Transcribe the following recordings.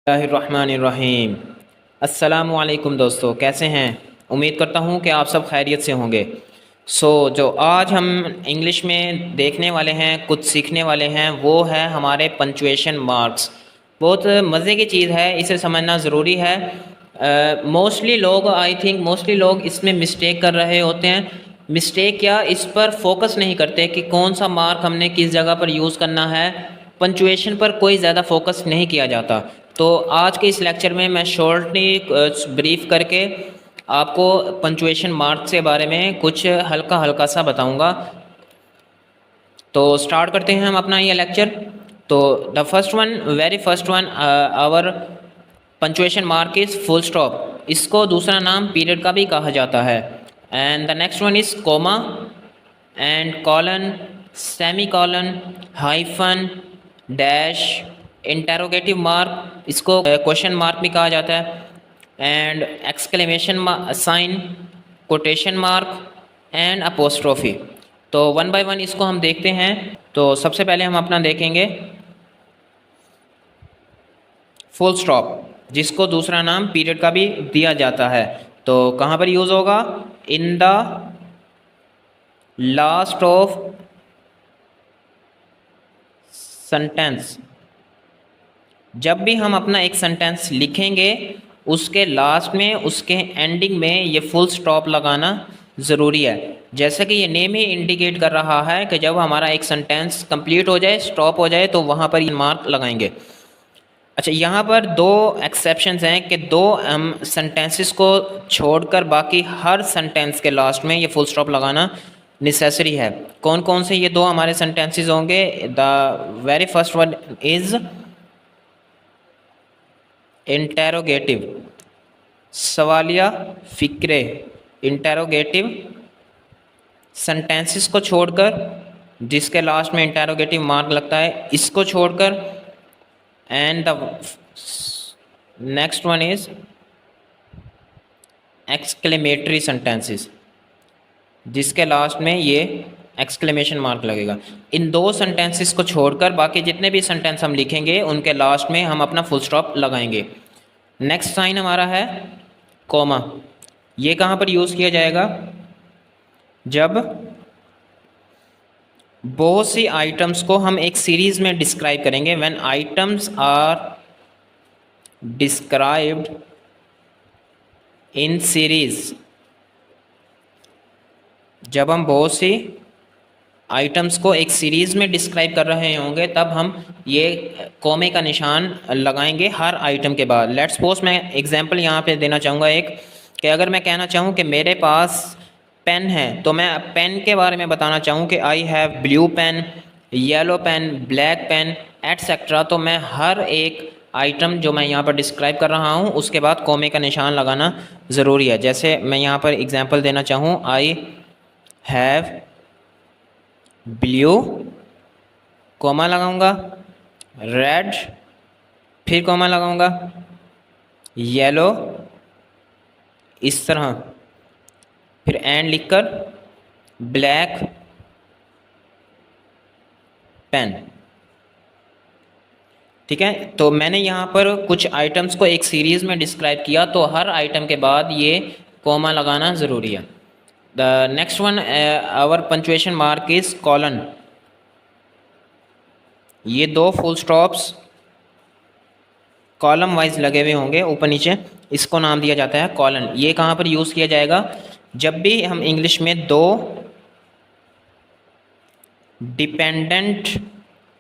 बिस्मिल्लाहिर्रहमानिर्रहीम। अस्सलामुअलैकुम दोस्तों, कैसे हैं? उम्मीद करता हूँ कि आप सब खैरियत से होंगे। जो आज हम इंग्लिश में देखने वाले हैं, कुछ सीखने वाले हैं, वो है हमारे पंचुएशन मार्क्स। बहुत मज़े की चीज़ है, इसे समझना ज़रूरी है। मोस्टली लोग इसमें मिस्टेक कर रहे होते हैं। मिस्टेक क्या, इस पर फोकस नहीं करते कि कौन सा मार्क हमने किस जगह पर यूज़ करना है। पंचुएशन पर कोई ज़्यादा फोकस नहीं किया जाता। तो आज के इस लेक्चर में मैं शॉर्टली ब्रीफ करके आपको पंचुएशन मार्क के बारे में कुछ हल्का हल्का सा बताऊंगा। तो स्टार्ट करते हैं हम अपना ये लेक्चर। तो the first one, very first one, our punctuation mark is full stop. इसको दूसरा नाम पीरियड का भी कहा जाता है। And the next one is comma and colon, semicolon, hyphen, dash, interrogative mark, इसको क्वेश्चन मार्क भी कहा जाता है, and exclamation sign, quotation mark and apostrophe. तो वन बाय वन इसको हम देखते हैं। तो सबसे पहले हम अपना देखेंगे फुल स्टॉप, जिसको दूसरा नाम पीरियड का भी दिया जाता है। तो कहाँ पर यूज़ होगा? इन द लास्ट ऑफ सेंटेंस। जब भी हम अपना एक सेंटेंस लिखेंगे, उसके लास्ट में, उसके एंडिंग में ये फुल स्टॉप लगाना ज़रूरी है। जैसे कि ये नेम ही इंडिकेट कर रहा है कि जब हमारा एक सेंटेंस कंप्लीट हो जाए, स्टॉप हो जाए, तो वहाँ पर ये मार्क लगाएंगे। अच्छा, यहाँ पर दो एक्सेप्शंस हैं कि दो हम सेंटेंसेस को छोड़कर बाकी हर सेंटेंस के लास्ट में ये फुल स्टॉप लगाना नेसेसरी है। कौन कौन से ये दो हमारे सेंटेंसेस होंगे? The very first one is interrogative, सवालिया फिक्रे। इंटेरोगेटिव सेंटेंसेस को छोड़कर, जिसके लास्ट में इंटेरोगेटिव मार्क लगता है, इसको छोड़कर। And the next one is exclamatory sentences, जिसके लास्ट में ये एक्सक्लेमेशन मार्क लगेगा। इन दो सेंटेंसेस को छोड़कर बाकी जितने भी सेंटेंस हम लिखेंगे, उनके लास्ट में हम अपना फुल स्टॉप लगाएंगे। नेक्स्ट साइन हमारा है कोमा। ये कहाँ पर यूज़ किया जाएगा? जब बहुत सी आइटम्स को हम एक सीरीज़ में डिस्क्राइब करेंगे। When items are described in series, जब हम बहुत सी आइटम्स को एक सीरीज़ में डिस्क्राइब कर रहे होंगे, तब हम ये कोमे का निशान लगाएंगे हर आइटम के बाद। लेट्स सपोज, मैं एग्जांपल यहाँ पे देना चाहूँगा एक, कि अगर मैं कहना चाहूँ कि मेरे पास पेन है, तो मैं पेन के बारे में बताना चाहूँ कि I have blue pen, yellow pen, black pen, etcetera. तो मैं हर एक आइटम जो मैं यहाँ पर डिस्क्राइब कर रहा हूँ, उसके बाद कोमे का निशान लगाना ज़रूरी है। जैसे मैं यहाँ पर एग्जांपल देना चाहूँ, आई हैव ब्लू, कोमा लगाऊंगा, रेड, फिर कोमा लगाऊंगा, येलो, इस तरह, फिर एंड लिखकर ब्लैक पेन। ठीक है, तो मैंने यहाँ पर कुछ आइटम्स को एक सीरीज़ में डिस्क्राइब किया, तो हर आइटम के बाद ये कोमा लगाना ज़रूरी है। The next one, our punctuation mark is colon. ये दो फुल स्टॉप्स कॉलम वाइज लगे हुए होंगे ऊपर नीचे, इसको नाम दिया जाता है कॉलन। ये कहाँ पर यूज़ किया जाएगा? जब भी हम इंग्लिश में दो डिपेंडेंट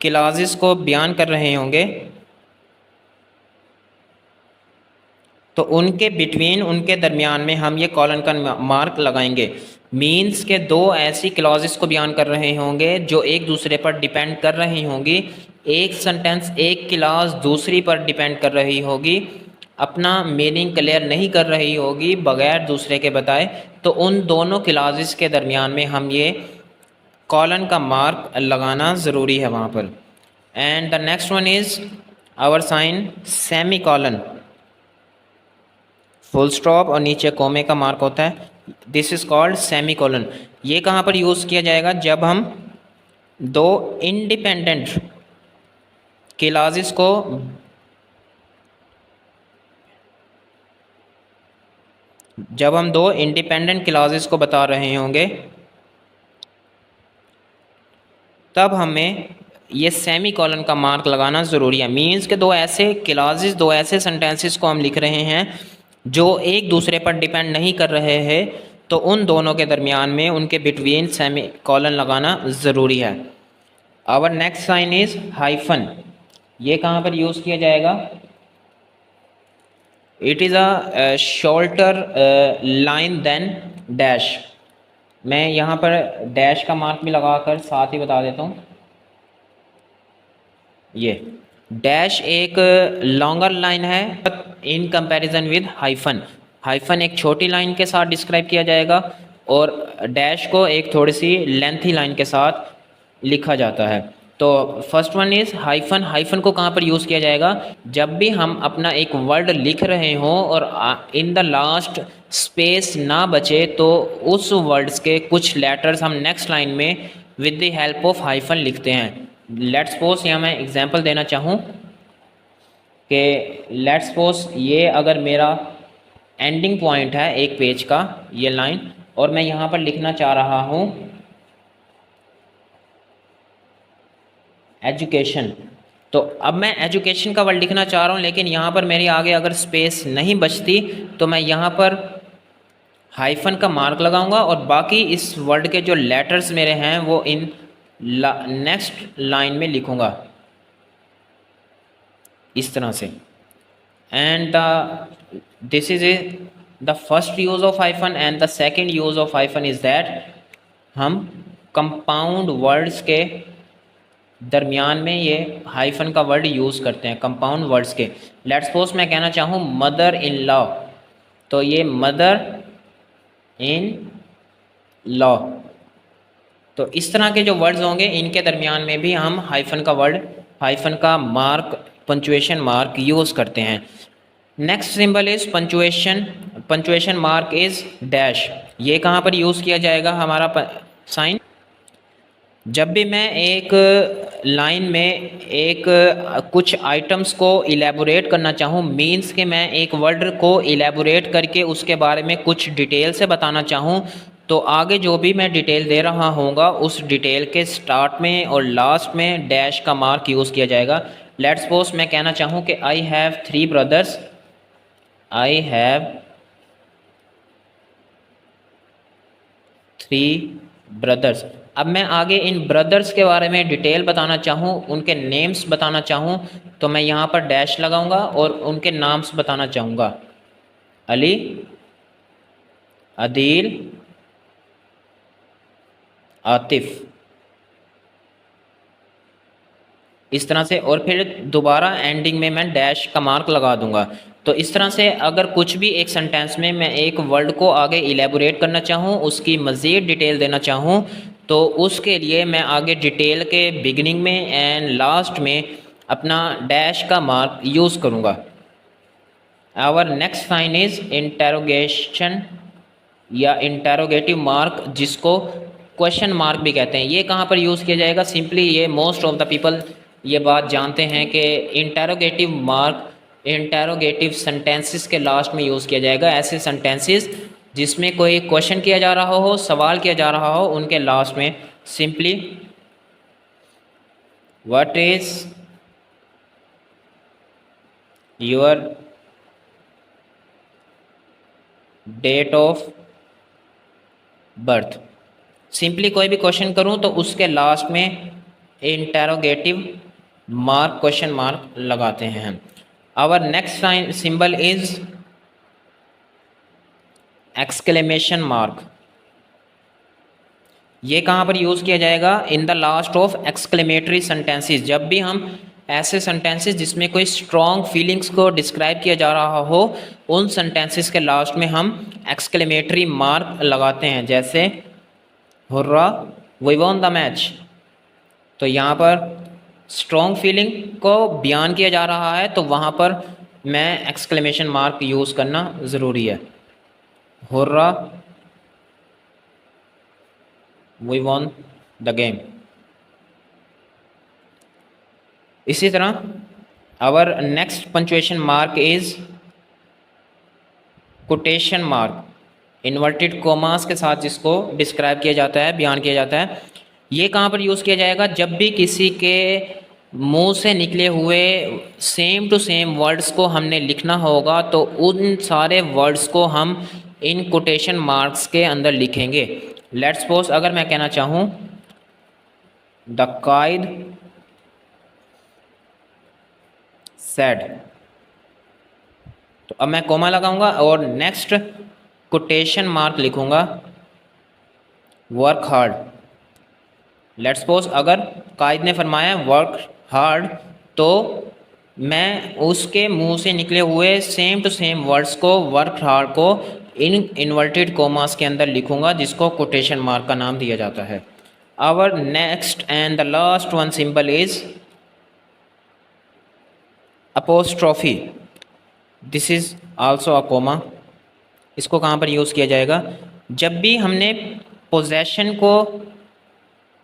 क्लॉजेस को बयान कर रहे होंगे, तो उनके बिटवीन, उनके दरमियान में हम ये कॉलन का मार्क लगाएंगे। मीन्स के दो ऐसी क्लॉजेस को बयान कर रहे होंगे जो एक दूसरे पर डिपेंड कर रही होंगी। एक सेंटेंस, एक क्लॉज दूसरी पर डिपेंड कर रही होगी, अपना मीनिंग क्लियर नहीं कर रही होगी बगैर दूसरे के बताए, तो उन दोनों क्लॉजेस के दरमियान में हम ये कॉलन का मार्क लगाना ज़रूरी है वहाँ पर। And the next one is our sign semicolon, full stop और नीचे कोमे का मार्क होता है, this is called semicolon. ये कहाँ पर यूज़ किया जाएगा? जब हम दो इंडिपेंडेंट क्लॉजेस को जब हम दो इंडिपेंडेंट क्लॉजेस को बता रहे होंगे तब हमें ये सेमी कॉलन का मार्क लगाना ज़रूरी है। मीन्स के दो ऐसे क्लॉजेस, दो ऐसे सेंटेंसेस को हम लिख रहे हैं जो एक दूसरे पर डिपेंड नहीं कर रहे हैं, तो उन दोनों के दरमियान में, उनके बिटवीन सेमी कॉलन लगाना ज़रूरी है। Our next sign is hyphen. ये कहाँ पर यूज़ किया जाएगा? It is a shorter line than dash. मैं यहाँ पर डैश का मार्क भी लगाकर साथ ही बता देता हूँ। ये डैश एक लॉन्गर लाइन है in comparison with hyphen. Hyphen एक छोटी लाइन के साथ डिस्क्राइब किया जाएगा और डैश को एक थोड़ी सी लेंथी लाइन के साथ लिखा जाता है। तो first one is hyphen. Hyphen को कहाँ पर यूज़ किया जाएगा? जब भी हम अपना एक वर्ड लिख रहे हों और इन द लास्ट स्पेस ना बचे तो उस वर्ड्स के कुछ लेटर्स हम नेक्स्ट लाइन में with the help of hyphen लिखते हैं। लेट्स सपोज यहाँ मैं एग्जांपल देना चाहूँ कि लेट्स सपोज ये अगर मेरा एंडिंग पॉइंट है एक पेज का, ये लाइन, और मैं यहाँ पर लिखना चाह रहा हूँ एजुकेशन। तो अब मैं एजुकेशन का वर्ड लिखना चाह रहा हूँ, लेकिन यहाँ पर मेरी आगे अगर स्पेस नहीं बचती तो मैं यहाँ पर हाइफन का मार्क लगाऊंगा और बाकी इस वर्ड के जो लेटर्स मेरे हैं वो इन नेक्स्ट लाइन में लिखूंगा इस तरह से। And this is the first use of hyphen. And the second use of hyphen is that हम कंपाउंड वर्ड्स के दरमियान में ये हाइफन का वर्ड यूज़ करते हैं, कंपाउंड वर्ड्स के। लेट्स सपोज मैं कहना चाहूँ मदर इन लॉ, तो ये मदर इन लॉ। तो इस तरह के जो वर्ड्स होंगे इनके दरमियान में भी हम हाइफन का वर्ड, हाइफन का मार्क, पंचुएशन मार्क यूज़ करते हैं। Next symbol is punctuation. Punctuation mark is dash. ये कहाँ पर यूज़ किया जाएगा हमारा साइन? जब भी मैं एक लाइन में एक कुछ आइटम्स को इलेबोरेट करना चाहूँ, मीन्स कि मैं एक वर्ड को इलेबोरेट करके उसके बारे में कुछ डिटेल से बताना चाहूँ, तो आगे जो भी मैं डिटेल दे रहा होऊंगा उस डिटेल के स्टार्ट में और लास्ट में डैश का मार्क यूज़ किया जाएगा। लेट्स सपोज मैं कहना चाहूँ कि I have 3 brothers. I have 3 brothers. अब मैं आगे इन ब्रदर्स के बारे में डिटेल बताना चाहूँ, उनके नेम्स बताना चाहूँ, तो मैं यहाँ पर डैश लगाऊंगा और उनके नाम्स बताना चाहूँगा, अली, अदील, आतिफ, इस तरह से। और फिर दोबारा एंडिंग में मैं डैश का मार्क लगा दूंगा। तो इस तरह से अगर कुछ भी एक सेंटेंस में मैं एक वर्ड को आगे इलेबोरेट करना चाहूँ, उसकी मज़ीद डिटेल देना चाहूँ, तो उसके लिए मैं आगे डिटेल के बिगिनिंग में एंड लास्ट में अपना डैश का मार्क यूज़ करूँगा। Our next sign is interrogation या इंटेरोगेटिव मार्क, जिसको क्वेश्चन मार्क भी कहते हैं। ये कहाँ पर यूज़ किया जाएगा? सिंपली ये मोस्ट ऑफ द पीपल ये बात जानते हैं कि इंटेरोगेटिव मार्क इंटेरोगेटिव सेंटेंसेस के लास्ट में यूज़ किया जाएगा। ऐसे सेंटेंसेस जिसमें कोई क्वेश्चन किया जा रहा हो, सवाल किया जा रहा हो, उनके लास्ट में simply what is your date of birth. Simply कोई भी क्वेश्चन करूं तो उसके लास्ट में इंटेरोगेटिव मार्क, क्वेश्चन मार्क लगाते हैं हम। Our next sign symbol is exclamation mark. ये कहाँ पर यूज़ किया जाएगा? In the last of exclamatory sentences. जब भी हम ऐसे सेंटेंसेस जिसमें कोई स्ट्रॉन्ग फीलिंग्स को डिस्क्राइब किया जा रहा हो, उन सेंटेंसेस के लास्ट में हम एक्सक्लेमेटरी मार्क लगाते हैं। जैसे hurrah we won the match, तो यहाँ पर स्ट्रॉन्ग फीलिंग को बयान किया जा रहा है, तो वहाँ पर मैं एक्सक्लेमेशन मार्क यूज़ करना ज़रूरी है। Hurrah we won the game. इसी तरह our next punctuation mark is quotation mark. Inverted commas के साथ जिसको डिस्क्राइब किया जाता है, बयान किया जाता है। ये कहाँ पर यूज़ किया जाएगा? जब भी किसी के मुंह से निकले हुए सेम टू सेम वर्ड्स को हमने लिखना होगा तो उन सारे वर्ड्स को हम इन कोटेशन मार्क्स के अंदर लिखेंगे। लेट्स सपोज अगर मैं कहना चाहूँ द कायद सेड, तो अब मैं कोमा लगाऊंगा और नेक्स्ट कोटेशन मार्क लिखूंगा वर्क हार्ड। लेट्स सपोज अगर कायद ने फरमाया वर्क हार्ड, तो मैं उसके मुंह से निकले हुए सेम टू सेम वर्ड्स को, वर्क हार्ड को इन इन्वर्टेड कोमास के अंदर लिखूंगा, जिसको कोटेशन मार्क का नाम दिया जाता है। Our next and the last one symbol is apostrophe. This is also a comma. इसको कहाँ पर यूज़ किया जाएगा? जब भी हमने पोजेशन को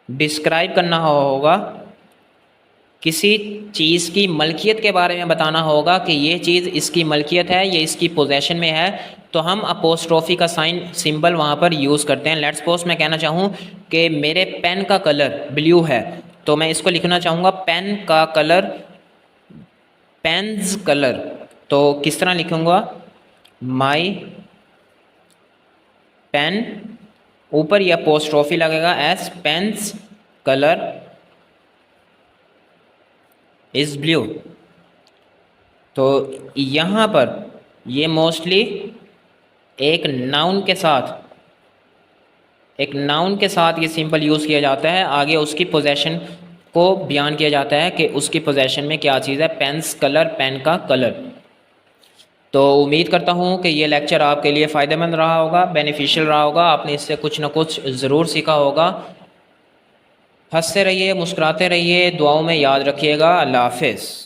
डिस्क्राइब करना होगा, किसी चीज़ की मलकियत के बारे में बताना होगा कि ये चीज़ इसकी मलकियत है, ये इसकी पोजेशन में है, तो हम अपोस्ट्रोफी का साइन सिंबल वहाँ पर यूज़ करते हैं। लेट्स सपोज मैं कहना चाहूँ कि मेरे पेन का कलर ब्लू है, तो मैं इसको लिखना चाहूँगा पेन का कलर, पेन्स कलर। तो किस तरह लिखूँगा? माई पेन, ऊपर यह अपोस्ट्रोफी लगेगा s pen's colour is blue. तो यहाँ पर ये मोस्टली एक नाउन के साथ ये सिंपल यूज़ किया जाता है। आगे उसकी पोजेशन को बयान किया जाता है कि उसकी पोजेशन में क्या चीज़ है, पेन्स कलर, पेन का कलर। तो उम्मीद करता हूँ कि ये लेक्चर आपके लिए फ़ायदेमंद रहा होगा, बेनिफिशियल रहा होगा, आपने इससे कुछ ना कुछ ज़रूर सीखा होगा। हंसते रहिए, मुस्कुराते रहिए, दुआओं में याद रखिएगा। अल्लाह हाफ़िज़।